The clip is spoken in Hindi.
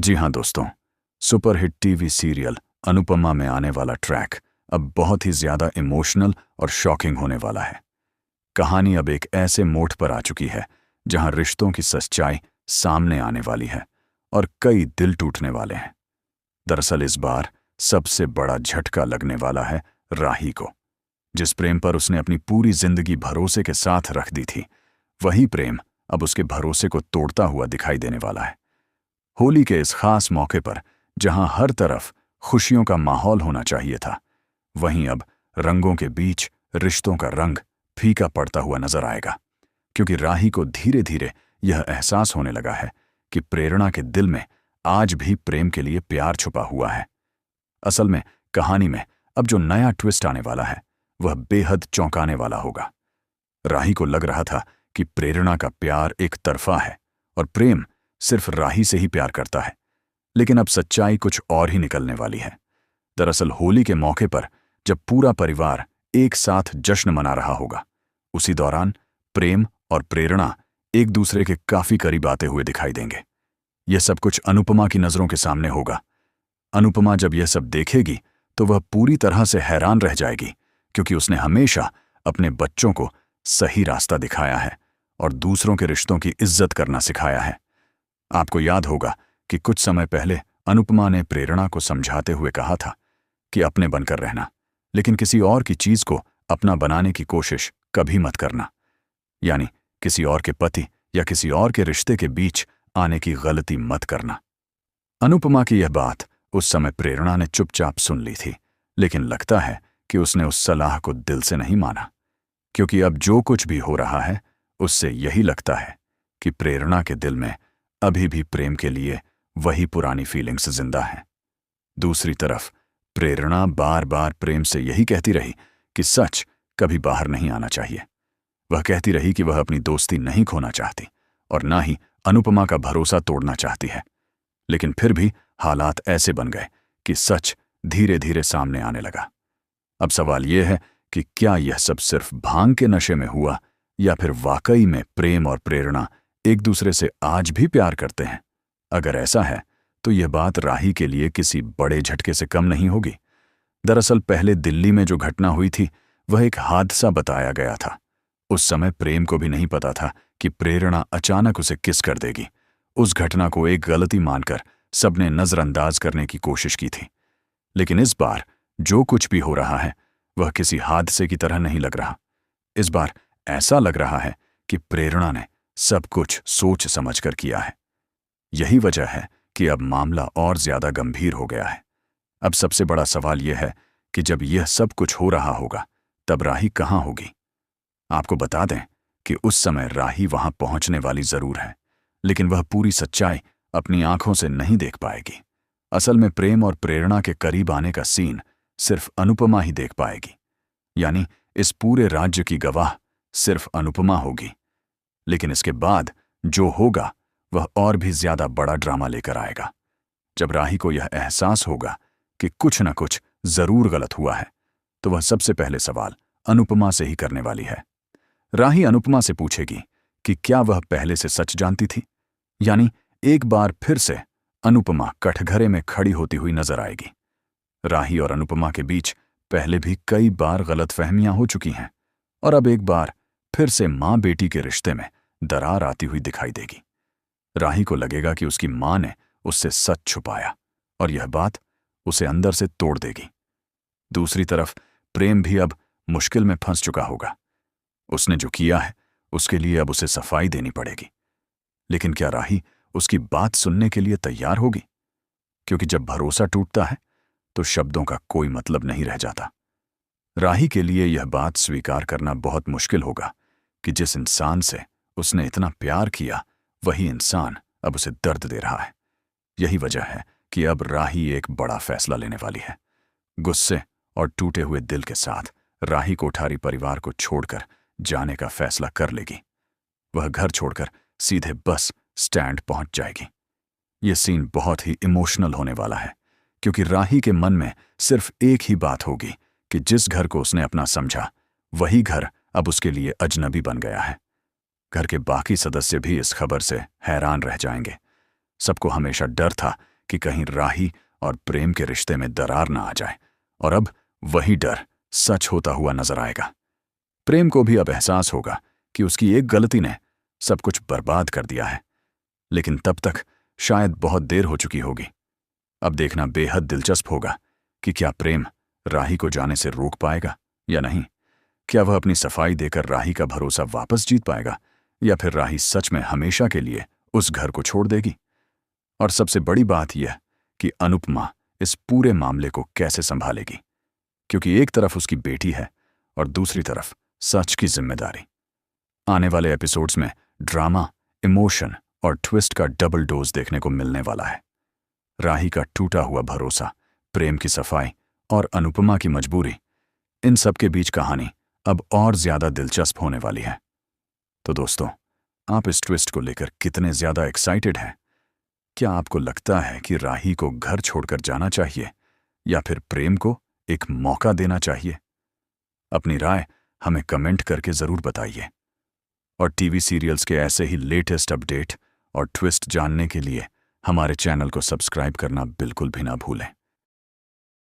जी हाँ दोस्तों, सुपरहिट टीवी सीरियल अनुपमा में आने वाला ट्रैक अब बहुत ही ज़्यादा इमोशनल और शॉकिंग होने वाला है। कहानी अब एक ऐसे मोड़ पर आ चुकी है जहां रिश्तों की सच्चाई सामने आने वाली है और कई दिल टूटने वाले हैं। दरअसल इस बार सबसे बड़ा झटका लगने वाला है राही को। जिस प्रेम पर उसने अपनी पूरी जिंदगी भरोसे के साथ रख दी थी, वही प्रेम अब उसके भरोसे को तोड़ता हुआ दिखाई देने वाला है। होली के इस खास मौके पर जहां हर तरफ खुशियों का माहौल होना चाहिए था, वहीं अब रंगों के बीच रिश्तों का रंग फीका पड़ता हुआ नजर आएगा। क्योंकि राही को धीरे धीरे यह एहसास होने लगा है कि प्रेरणा के दिल में आज भी प्रेम के लिए प्यार छुपा हुआ है। असल में कहानी में अब जो नया ट्विस्ट आने वाला है, वह बेहद चौंकाने वाला होगा। राही को लग रहा था कि प्रेरणा का प्यार एक तरफा है और प्रेम सिर्फ राही से ही प्यार करता है, लेकिन अब सच्चाई कुछ और ही निकलने वाली है। दरअसल होली के मौके पर जब पूरा परिवार एक साथ जश्न मना रहा होगा, उसी दौरान प्रेम और प्रेरणा एक दूसरे के काफी करीब आते हुए दिखाई देंगे। यह सब कुछ अनुपमा की नजरों के सामने होगा। अनुपमा जब यह सब देखेगी तो वह पूरी तरह से हैरान रह जाएगी, क्योंकि उसने हमेशा अपने बच्चों को सही रास्ता दिखाया है और दूसरों के रिश्तों की इज्जत करना सिखाया है। आपको याद होगा कि कुछ समय पहले अनुपमा ने प्रेरणा को समझाते हुए कहा था कि अपने बनकर रहना, लेकिन किसी और की चीज को अपना बनाने की कोशिश कभी मत करना। यानी किसी और के पति या किसी और के रिश्ते के बीच आने की गलती मत करना। अनुपमा की यह बात उस समय प्रेरणा ने चुपचाप सुन ली थी, लेकिन लगता है कि उसने उस सलाह को दिल से नहीं माना। क्योंकि अब जो कुछ भी हो रहा है, उससे यही लगता है कि प्रेरणा के दिल में अभी भी प्रेम के लिए वही पुरानी फीलिंग्स जिंदा हैं। दूसरी तरफ प्रेरणा बार बार प्रेम से यही कहती रही कि सच कभी बाहर नहीं आना चाहिए। वह कहती रही कि वह अपनी दोस्ती नहीं खोना चाहती और ना ही अनुपमा का भरोसा तोड़ना चाहती है। लेकिन फिर भी हालात ऐसे बन गए कि सच धीरे धीरे सामने आने लगा। अब सवाल यह है कि क्या यह सब सिर्फ भांग के नशे में हुआ, या फिर वाकई में प्रेम और प्रेरणा एक दूसरे से आज भी प्यार करते हैं। अगर ऐसा है तो यह बात राही के लिए किसी बड़े झटके से कम नहीं होगी। दरअसल पहले दिल्ली में जो घटना हुई थी, वह एक हादसा बताया गया था। उस समय प्रेम को भी नहीं पता था कि प्रेरणा अचानक उसे किस कर देगी। उस घटना को एक गलती मानकर सबने नजरअंदाज करने की कोशिश की थी। लेकिन इस बार जो कुछ भी हो रहा है, वह किसी हादसे की तरह नहीं लग रहा। इस बार ऐसा लग रहा है कि प्रेरणा ने सब कुछ सोच समझकर किया है। यही वजह है कि अब मामला और ज्यादा गंभीर हो गया है। अब सबसे बड़ा सवाल यह है कि जब यह सब कुछ हो रहा होगा, तब राही कहाँ होगी। आपको बता दें कि उस समय राही वहां पहुंचने वाली जरूर है, लेकिन वह पूरी सच्चाई अपनी आंखों से नहीं देख पाएगी। असल में प्रेम और प्रेरणा के करीब आने का सीन सिर्फ अनुपमा ही देख पाएगी। यानी इस पूरे राज्य की गवाह सिर्फ अनुपमा होगी। लेकिन इसके बाद जो होगा वह और भी ज्यादा बड़ा ड्रामा लेकर आएगा। जब राही को यह एहसास होगा कि कुछ न कुछ जरूर गलत हुआ है, तो वह सबसे पहले सवाल अनुपमा से ही करने वाली है। राही अनुपमा से पूछेगी कि क्या वह पहले से सच जानती थी। यानी एक बार फिर से अनुपमा कठघरे में खड़ी होती हुई नजर आएगी। राही और अनुपमा के बीच पहले भी कई बार गलतफहमियां हो चुकी हैं, और अब एक बार फिर से मां बेटी के रिश्ते में दरार आती हुई दिखाई देगी। राही को लगेगा कि उसकी मां ने उससे सच छुपाया और यह बात उसे अंदर से तोड़ देगी। दूसरी तरफ प्रेम भी अब मुश्किल में फंस चुका होगा। उसने जो किया है उसके लिए अब उसे सफाई देनी पड़ेगी। लेकिन क्या राही उसकी बात सुनने के लिए तैयार होगी? क्योंकि जब भरोसा टूटता है तो शब्दों का कोई मतलब नहीं रह जाता। राही के लिए यह बात स्वीकार करना बहुत मुश्किल होगा कि जिस इंसान से उसने इतना प्यार किया, वही इंसान अब उसे दर्द दे रहा है। यही वजह है कि अब राही एक बड़ा फैसला लेने वाली है। गुस्से और टूटे हुए दिल के साथ राही कोठारी परिवार को छोड़कर जाने का फैसला कर लेगी। वह घर छोड़कर सीधे बस स्टैंड पहुंच जाएगी। यह सीन बहुत ही इमोशनल होने वाला है, क्योंकि राही के मन में सिर्फ एक ही बात होगी कि जिस घर को उसने अपना समझा, वही घर अब उसके लिए अजनबी बन गया है। घर के बाकी सदस्य भी इस खबर से हैरान रह जाएंगे। सबको हमेशा डर था कि कहीं राही और प्रेम के रिश्ते में दरार ना आ जाए। और अब वही डर सच होता हुआ नजर आएगा। प्रेम को भी अब एहसास होगा कि उसकी एक गलती ने सब कुछ बर्बाद कर दिया है, लेकिन तब तक शायद बहुत देर हो चुकी होगी। अब देखना बेहद दिलचस्प होगा कि क्या प्रेम राही को जाने से रोक पाएगा या नहीं। क्या वह अपनी सफाई देकर राही का भरोसा वापस जीत पाएगा, या फिर राही सच में हमेशा के लिए उस घर को छोड़ देगी। और सबसे बड़ी बात यह कि अनुपमा इस पूरे मामले को कैसे संभालेगी, क्योंकि एक तरफ उसकी बेटी है और दूसरी तरफ सच की जिम्मेदारी। आने वाले एपिसोड्स में ड्रामा, इमोशन और ट्विस्ट का डबल डोज देखने को मिलने वाला है। राही का टूटा हुआ भरोसा, प्रेम की सफाई और अनुपमा की मजबूरी, इन सब के बीच कहानी अब और ज्यादा दिलचस्प होने वाली है। तो दोस्तों, आप इस ट्विस्ट को लेकर कितने ज्यादा एक्साइटेड हैं? क्या आपको लगता है कि राही को घर छोड़कर जाना चाहिए या फिर प्रेम को एक मौका देना चाहिए? अपनी राय हमें कमेंट करके जरूर बताइए। और टीवी सीरियल्स के ऐसे ही लेटेस्ट अपडेट और ट्विस्ट जानने के लिए हमारे चैनल को सब्सक्राइब करना बिल्कुल भी ना भूलें।